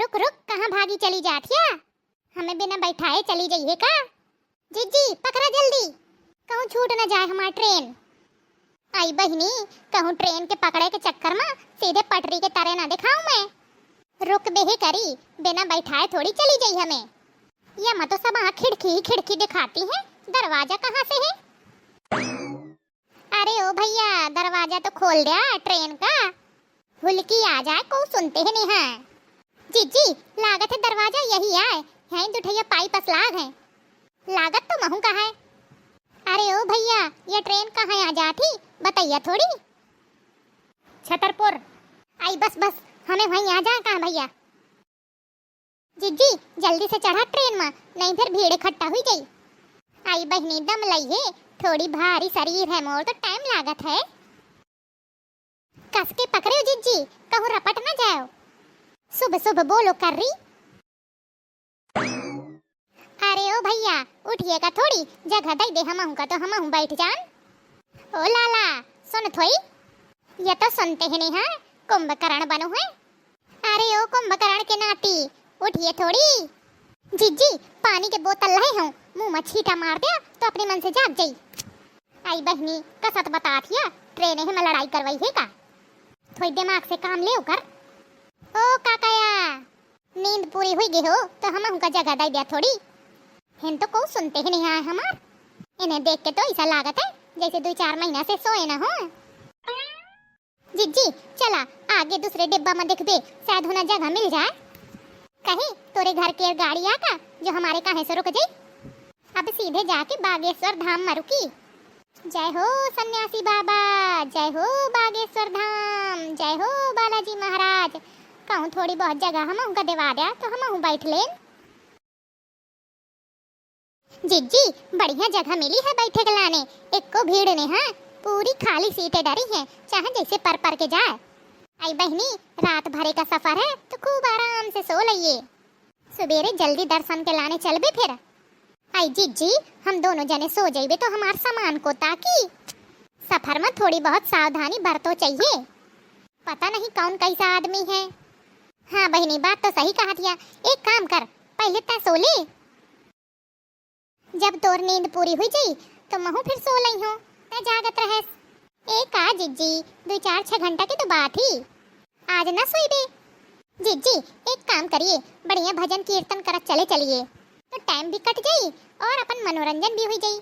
रुक रुक, कहाँ भागी चली जाथिया? हमें बिना बैठाए चली जाइए का? जीजी पकड़ा जल्दी, कहूँ छूट न जाए हमारी ट्रेन। आई बहिनी, कहूँ ट्रेन के पकड़े के चक्कर में सीधे पटरी के तरह ना दिखाऊं मैं। रुक बेही करी, बिना बैठाए थोड़ी चली जाई हमें। यह मत तो सब खिड़की ही खिड़की दिखाती है, दरवाजा कहाँ से है? अरे ओ भैया, दरवाजा तो खोल दिया ट्रेन का, हुलकी आ जाए को सुनते ही नहीं है। जीजी लागत है दरवाजा यही आए, यहीं दुठैया पाइप असलाग है, लागत तो महू का है। अरे ओ भैया, ये ट्रेन कहाँ आ जाती बताइए थोड़ी। छतरपुर। आई बस बस, हमें वहीं आ जा कहाँ भैया। जीजी जल्दी से चढ़ा ट्रेन में, नहीं फिर भीड़ इकट्ठा हुई गई। आई बहनी दम लई है, थोड़ी भारी शरीर है मोर तो टाइम लागत है। कस के पकड़े जीजी, कहूँ रपट ना जाओ। सुबह सुबह बोलो कर रही। अरे ओ भैया उठिएगा थोड़ी, जगह दे दे हमहू का तो हमहू बैठ जान। ओ लाला सुन थोड़ी, ये तो सुनते ही नहीं है, कुंभकर्ण बनो है। अरे ओ कुंभकर्ण के नाती उठिए थोड़ी। जीजी पानी के बोतल लाई हूँ, मुंह में छींटा मार दिया तो अपने मन से जाग गई। आई बहनी कसत बता थिया, ट्रेन ही में लड़ाई करवाई है का? थोड़ी दिमाग से काम ले कर। ओ काकाया, नींद पूरी हुई गई हो तो हम का जगह दे दिया थोड़ी। हिन तो को सुनते ही नहीं आए हमार, इन्हें देख के तो ऐसा लागत है जैसे 2-4 महीना से सोए ना हो। जीजी चला आगे दूसरे डिब्बा में दिख दे, शायद होना जगह मिल जाए। कहीं तोरे घर की गाड़ी आका जो हमारे कहाँ से रुक जाए। अब सीधे जाके बागेश्वर धाम में रुकी। जय हो सन्यासी बाबा, जय हो बागेश्वर धाम, जय हो बालाजी महाराज। कहूँ थोड़ी बहुत जगह हम उनका दिवा दिया तो हम बैठ ले। जीजी बढ़िया जगह मिली है बैठे के लाने, एक को भीड़ ने है, पूरी खाली सीटें डरी हैं, चाहे जैसे पर पर के जाए। आई बहनी रात भरे का सफर है तो खूब आराम से सो लइए, सवेरे जल्दी दर्शन के लाने चलबे फिर। आई जीजी हम दोनों जने सो जाइबे तो हमार सामान को ताकि सफर में थोड़ी बहुत सावधानी बरतो चाहिए, पता नहीं कौन कैसा आदमी है। हाँ बहनी बात तो सही कहा दिया, एक काम कर पहले तय सो ले, जब तोर नींद पूरी हुई जाई तो महू फिर सो लई हूँ, तय जागत रहेस। एक आ जीजी 2-4-6 घंटा की तो बात ही, आज न सोईबे। जीजी एक काम करिए, बढ़िया भजन कीर्तन करत चले चलिए तो टाइम भी कट जाई और अपन मनोरंजन भी हुई जाई।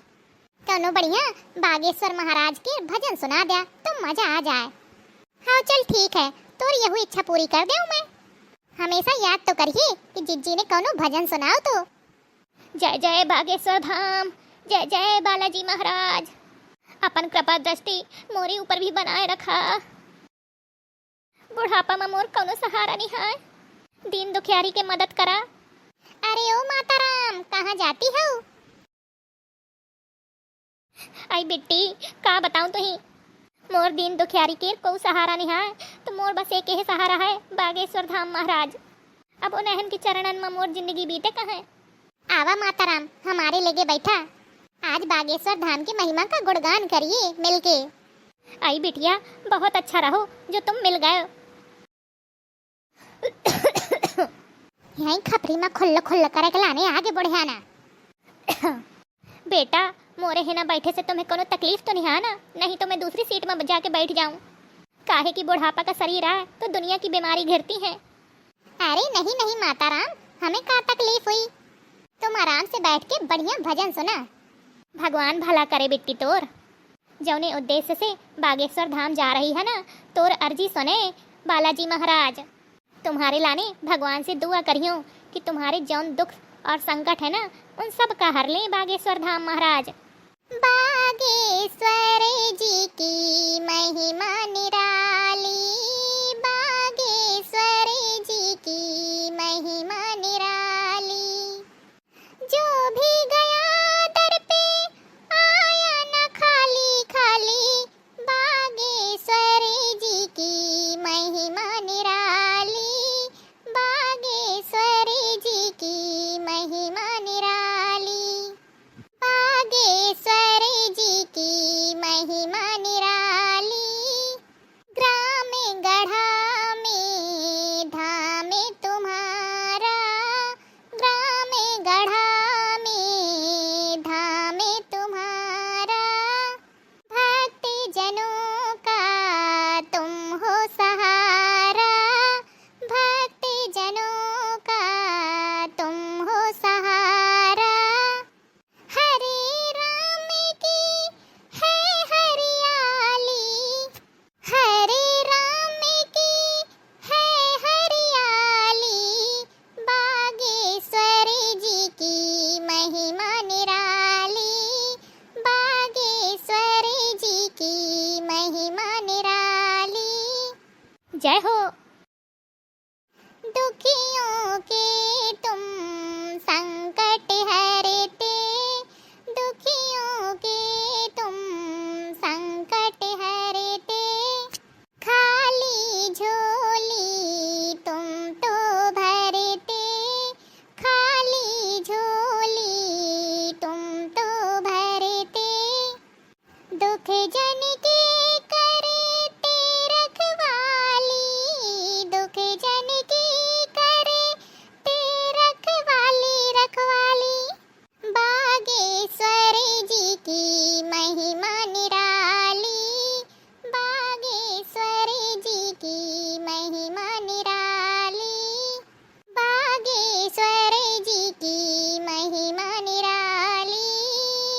कौनो बढ़िया बागेश्वर महाराज के भजन सुना दिया तो मजा आ जाए। हाँ चल ठीक है, तोर यही इच्छा पूरी कर दूं मैं। हमेशा याद तो करिए कि जीजी ने कौनो भजन सुनाओ तो। जय जय बागेश्वर धाम, जय जय बालाजी महाराज, अपन कृपा दृष्टि मोरे ऊपर भी बनाए रखा। बुढ़ापा में मोर कौनो सहारा नहीं है, दीन दुखियारी के मदद करा। अरे ओ माता राम कहाँ जाती हो? आई बिट्टी का बताऊं तुही, मोर दीन दुखियारी के को सहारा नहीं है तो मोर बस एक ही सहारा है बागेश्वर धाम महाराज। अब उन्हें की चरणन में मोर जिंदगी बीते कहाँ। आवा माता राम हमारे लेके बैठा, आज बागेश्वर धाम की महिमा का गुणगान करिए मिलके। आई बिटिया बहुत अच्छा रहो जो तुम मिल गए। यहीं खपरी में खुल्ल खुल्ल करे के लाने आगे बढ़िया ना। बेटा मोरे हिना बैठे से तुम्हें कोनो तकलीफ तो नहीं है ना? नहीं तो मैं दूसरी सीट में जाके बैठ जाऊं। काहे की बुढ़ापा का शरीर है तो दुनिया की बीमारी घिरती है। अरे नहीं नहीं माता राम, हमें क्या तकलीफ हुई, तुम आराम से बैठ के बढ़िया भजन सुना। भगवान भला करे बिट्टी तोर, जौने उद्देश्य से बागेश्वर धाम जा रही है ना, तोर अर्जी सुने बालाजी महाराज। तुम्हारे लाने भगवान से दुआ करियो कि तुम्हारे जौन दुख और संकट है ना उन सब का हर ले बागेश्वर धाम महाराज। बागेश्वर जी की महिमा निराली, बागेश्वर जी की महिमा निराली, जो भी गया दर पे आया न खाली खाली, बागेश्वर जी की महिमा निराली, बागेश्वर जी की महिमा निराली, बागेश्वर जी की महिमा निराली। ग्राम जय हो। दुखियों के तुम संकट हरते, दुखियों के तुम संकट हरते, खाली झोली तुम तो भरते, खाली झोली तुम तो भरते, दुख जन के करते रखवाली, दुख जन की करते रखवाली, रखवाली, बागेश्वर जी की महिमा निराली, बागेश्वर जी की महिमा निराली, बागेश्वर जी की महिमा निराली,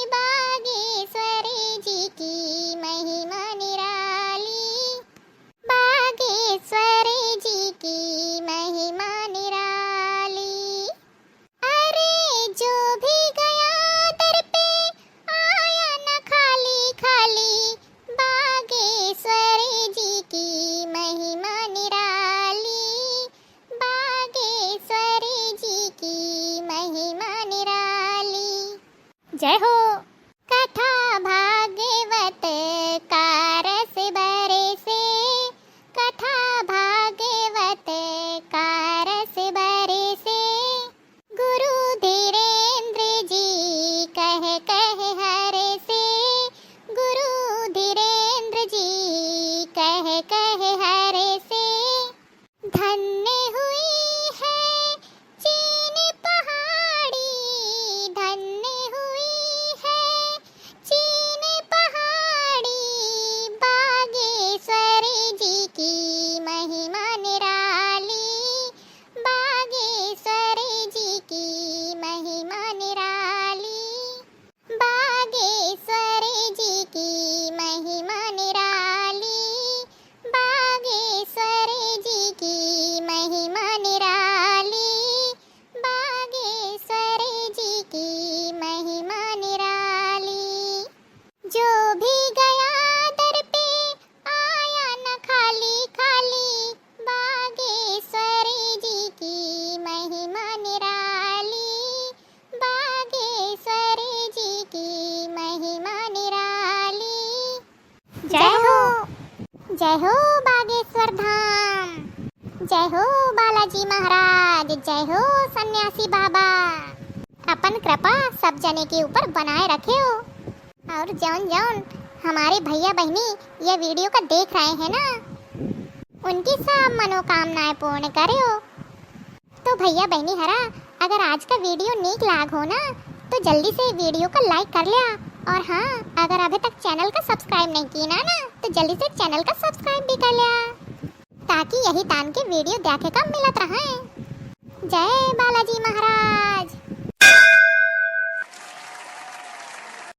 बागेश्वर जी की महिमा निराली, बागेश्वर जी की महिमा निराली। अरे जो भी गया दर पे आया न खाली खाली, बागेश्वर जी की महिमा निराली, बागेश्वर जी की महिमा निराली। जय हो। कथा भागवत का रस भरे से, कथा भागवत का रस भरे से, गुरु धीरेन्द्र जी कह कह हरे से, गुरु धीरेन्द्र जी कह कह हरे से, धन्य हुई है चीन पहाड़ी, धन्य हुई है चीन पहाड़ी, बागेश्वर जी की महिमा निराली, बागेश्वर जी की महिमा निराली, बागेश्वर जी की महिमा निराली, बागेश्वर जी की महिमा निराली, बागेश्वर जी की महिमा निराली। जो भी गया दर पे आया न खाली खाली, बागेश्वर जी की महिमा निराली, बागेश्वर जी की महिमा निराली। जय हो। जय हो बागेश्वर धाम, जय हो बालाजी महाराज, जय हो सन्यासी बाबा। अपन कृपा सब जने के ऊपर बनाए रखे हो, और जौन जौन हमारे भैया बहनी ये वीडियो का देख रहे हैं ना, उनकी सब मनोकामनाएं पूर्ण करे हो। तो भैया बहनी हरा, अगर आज का वीडियो नीक लाग हो ना, तो जल्दी से वीडियो को लाइक कर लिया, और हाँ, अगर अभी तक चैनल का सब्सक्राइब नहीं किया ना, तो जल्दी से चैनल का सब्सक्राइब भी कर लिया, ताकि यही तान के वीडियो देखे का मिलत रहे। जय